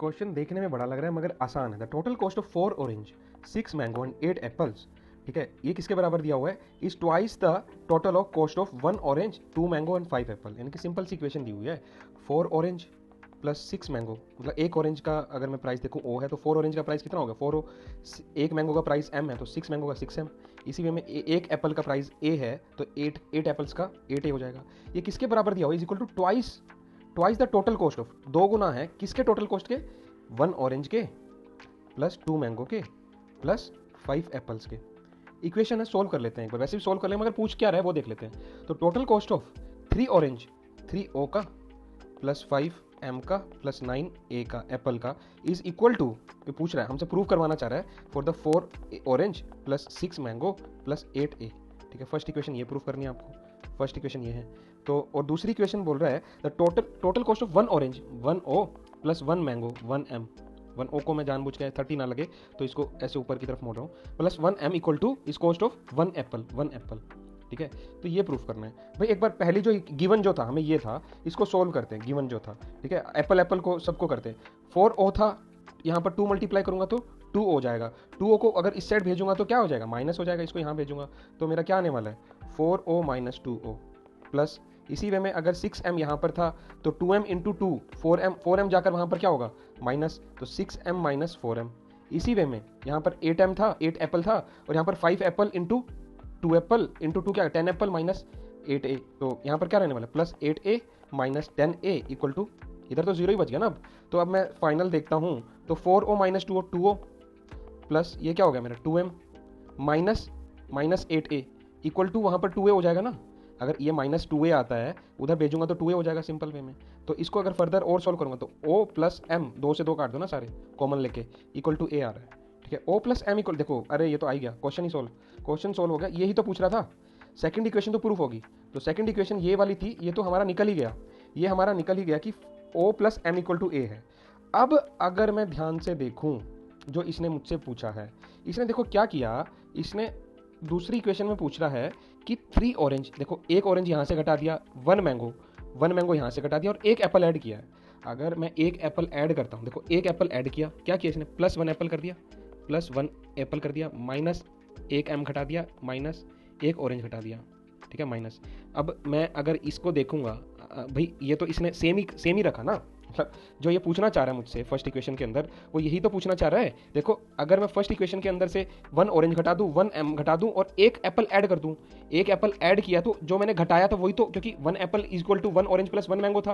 Question देखने में बड़ा लग रहा है मगर आसान है। The total cost of 4 orange 6 mango and 8 apples, ठीक है, ये किसके बराबर दिया हुआ है? Is twice the total of cost of 1 orange 2 mango and 5 Apple. यानी कि सिंपल सी इक्वेशन दी हुई है। 4 ऑरेंज प्लस 6 मैंगो, मतलब एक ऑरेंज का अगर मैं प्राइस देखूँ ओ है तो 4 ऑरेंज का प्राइस कितना होगा? 4 एक मैंगो का प्राइस एम है तो 6 मैंगो का 6m। इसी वे में एक एप्पल का प्राइस ए है तो 8 एप्पल्स का 8a हो जाएगा। ये किसके बराबर दिया हुआ है? Is equal to twice the total cost of, दो गुना है किसके टोटल कॉस्ट के? 1 ऑरेंज के प्लस 2 मैंगो के प्लस 5 एप्पल्स के। इक्वेशन है, सोल्व कर लेते हैं एक बार। वैसे भी सोल्व कर लेंगे मगर पूछ क्या रहा है वो देख लेते हैं। तो total cost of 3 orange 3o का प्लस 5m का प्लस 9a का एप्पल का इज इक्वल टू, ये पूछ रहा है हमसे, प्रूव करवाना चाह रहा है for the 4 orange plus 6 mango plus 8a। ठीक है, फर्स्ट इक्वेशन ये प्रूव करनी है आपको। फर्स्ट इक्वेशन ये है। तो और दूसरी इक्वेशन बोल रहा है the total cost of 1 orange 1o plus 1 mango 1m। 1o को मैं जानबूझ के 30 ना लगे तो इसको ऐसे ऊपर की तरफ मोड़ रहा हूँ, प्लस 1m इक्वल टू इस कॉस्ट ऑफ 1 एप्पल। ठीक है, तो ये प्रूफ करना है भाई। एक बार पहली जो गिवन जो था हमें ये था, इसको सोल्व करते हैं। गिवन जो था, ठीक है, एप्पल को सबको करते हैं। 4o था, यहाँ पर 2 मल्टीप्लाई करूंगा तो 2 हो जाएगा। 2o को अगर इस साइड भेजूंगा तो क्या हो जाएगा? माइनस हो जाएगा। इसको यहाँ भेजूंगा तो मेरा क्या आने वाला है? 4o माइनस 2o प्लस, इसी वे में अगर 6m यहाँ पर था तो 2m इंटू 2 4m जाकर वहाँ पर क्या होगा? माइनस, तो 6m माइनस 4m। इसी वे में यहाँ पर 8m था, 8 एप्पल था, और यहाँ पर 5 एप्पल इंटू 2 एप्पल इंटू 2 क्या है? 10 एप्पल माइनस 8a। तो यहाँ पर क्या रहने वाला है? Plus 8a minus 10a equal to, इधर तो जीरो ही बच गया ना अब। तो अब मैं फाइनल देखता हूँ तो 4o माइनस 2o प्लस ये क्या हो गया मेरा? 2m minus 8a equal to, वहाँ पर 2a हो जाएगा ना। अगर ये माइनस 2a आता है उधर भेजूंगा तो 2a हो जाएगा सिंपल वे में। तो इसको अगर फर्दर और सॉल्व करूंगा तो o प्लस m, 2 से 2 काट दो ना सारे कॉमन लेके, इक्वल टू a आ रहा है। ठीक है, o प्लस m इक्वल, देखो अरे ये तो आ गया, क्वेश्चन सोल्व हो गया। यही तो पूछ रहा था। सेकंड इक्वेशन तो प्रूफ होगी। तो सेकंड इक्वेशन ये वाली थी, ये तो हमारा निकल ही गया। ये हमारा निकल ही गया कि o plus m equal to a है। अब अगर मैं ध्यान से देखूं जो इसने मुझसे पूछा है, इसने देखो क्या किया, इसने दूसरी इक्वेशन में पूछ रहा है कि 3 ऑरेंज, देखो एक ऑरेंज यहाँ से घटा दिया, 1 मैंगो यहाँ से घटा दिया और एक एप्पल ऐड किया है। अगर मैं एक एप्पल ऐड करता हूँ, देखो एक एप्पल ऐड किया, क्या किया इसने? प्लस 1 एप्पल कर दिया, माइनस 1m घटा दिया, माइनस 1 ऑरेंज घटा दिया। ठीक है, माइनस। अब मैं अगर इसको देखूंगा भाई, ये तो इसने सेम ही रखा ना। मतलब जो ये पूछना चाह रहा है मुझसे फर्स्ट इक्वेशन के अंदर, वो यही तो पूछना चाह रहा है। देखो अगर मैं फर्स्ट इक्वेशन के अंदर से 1 ऑरेंज घटा दूं, 1m घटा दूं और एक एप्पल ऐड कर दूं, एक एप्पल ऐड किया तो जो मैंने घटाया था वही तो, क्योंकि 1 apple is equal to 1 orange plus 1 mango था।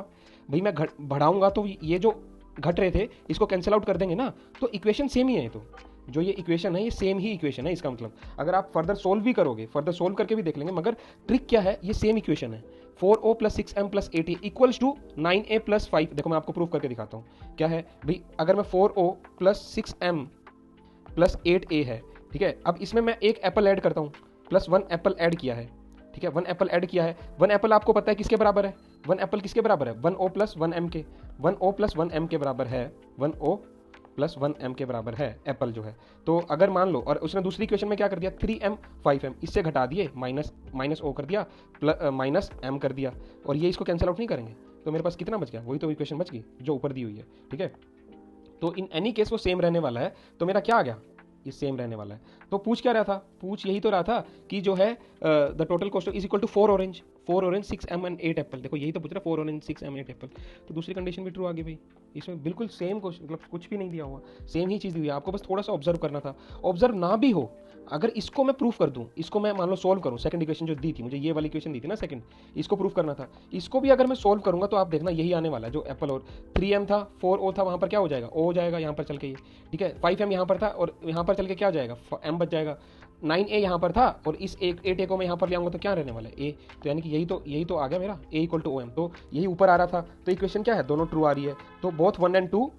भाई मैं बढ़ाऊंगा तो ये जो घट रहे थे इसको कैंसिल आउट कर देंगे ना, तो इक्वेशन सेम ही है। तो जो ये इक्वेशन है ये सेम ही इक्वेशन है। इसका मतलब अगर आप फर्दर सोल्व भी करोगे, फर्दर सोल्व करके भी देख लेंगे, मगर ट्रिक क्या है, ये सेम इक्वेशन है। 4o plus 6m plus 8a equals to 9a plus 5। देखो मैं आपको प्रूफ करके दिखाता हूँ क्या है भाई। अगर मैं 4o plus 6m plus 8a है, ठीक है, अब इसमें मैं एक एप्पल ऐड करता हूँ, प्लस 1 एप्पल ऐड किया है। ठीक है, 1 एप्पल ऐड किया है। 1 एप्पल आपको पता है किसके बराबर है? 1 एप्पल किसके बराबर है? 1o प्लस 1m के, 1o प्लस 1m के बराबर है, 1o प्लस 1m के बराबर है एप्पल जो है। तो अगर मान लो, और उसने दूसरी इक्वेशन में क्या कर दिया? 3m 5m, इससे घटा दिए, माइनस o कर दिया, माइनस m कर दिया, और ये इसको कैंसिल आउट नहीं करेंगे तो मेरे पास कितना बच गया? वही तो इक्वेशन बच गई जो ऊपर दी हुई है। ठीक है, तो इन एनी केस वो सेम रहने वाला है। तो मेरा क्या आ गया? ये सेम रहने वाला है। तो पूछ क्या रहा था? पूछ यही तो रहा था कि जो है the total cost is equal to 4 orange 6m and 8 apple. देखो यही तो पूछ रहा, 4 ऑरेंज 6m 8 एप्पल। तो दूसरी कंडीशन भी ट्रू आ गई भाई। इसमें बिल्कुल सेम क्वेश्चन, मतलब कुछ भी नहीं दिया हुआ, सेम ही चीज़ दी हुई है। आपको बस थोड़ा सा ऑब्जर्व करना था। ऑब्जर्व ना भी हो, अगर इसको मैं प्रूफ कर दूं, इसको मैं मान लो सोल्व करूं, सेकंड इक्वेशन जो दी थी मुझे, ये वाली इक्वेशन दी थी ना सेकंड, इसको प्रूफ करना था। इसको भी अगर मैं सोल्व करूंगा तो आप देखना यही आने वाला है जो एप्पल, और 3m था, 4o था, वहां पर क्या हो जाएगा? o हो जाएगा यहाँ पर चल के ये। ठीक है, 5m यहाँ पर था और यहाँ पर चल के क्या हो जाएगा? m बच जाएगा। 9a यहाँ पर था और इस 8a को मैं यहाँ पर ले आऊंगा तो क्या रहने वाला है? a। तो यानी कि यही तो आ गया मेरा a इक्वल टू om। तो यही ऊपर आ रहा था। तो इक्वेशन क्या है? दोनों ट्रू आ रही है। तो बोथ 1 एंड 2